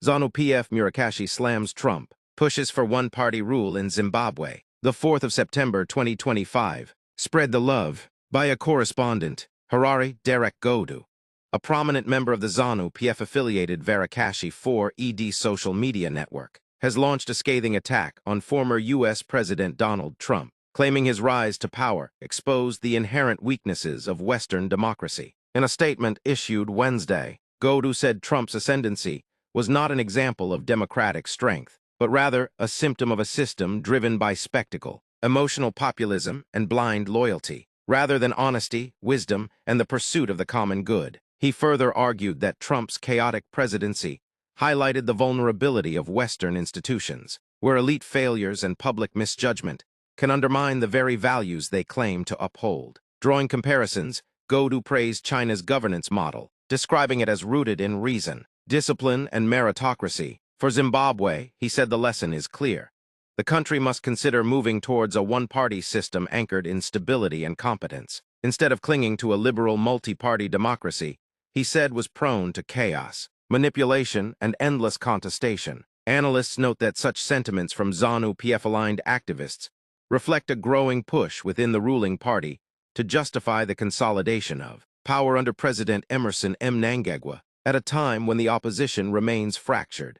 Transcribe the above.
Zanu PF Murakashi slams Trump, pushes for one-party rule in Zimbabwe. The 4th of September 2025. Spread the love. By a correspondent, Harare, Derek Godu. A prominent member of the Zanu PF-affiliated Murakashi 4ED social media network, has launched a scathing attack on former U.S. President Donald Trump, claiming his rise to power exposed the inherent weaknesses of Western democracy. In a statement issued Wednesday, Godu said Trump's ascendancy was not an example of democratic strength, but rather a symptom of a system driven by spectacle, emotional populism, and blind loyalty, rather than honesty, wisdom, and the pursuit of the common good. He further argued that Trump's chaotic presidency highlighted the vulnerability of Western institutions, where elite failures and public misjudgment can undermine the very values they claim to uphold. Drawing comparisons, Godu praised China's governance model, describing it as rooted in reason, discipline, and meritocracy. For Zimbabwe, he said the lesson is clear. The country must consider moving towards a one-party system anchored in stability and competence. Instead of clinging to a liberal multi-party democracy, he said was prone to chaos, manipulation, and endless contestation. Analysts note that such sentiments from Zanu PF-aligned activists reflect a growing push within the ruling party to justify the consolidation of power under President Emerson Mnangagwa at a time when the opposition remains fractured.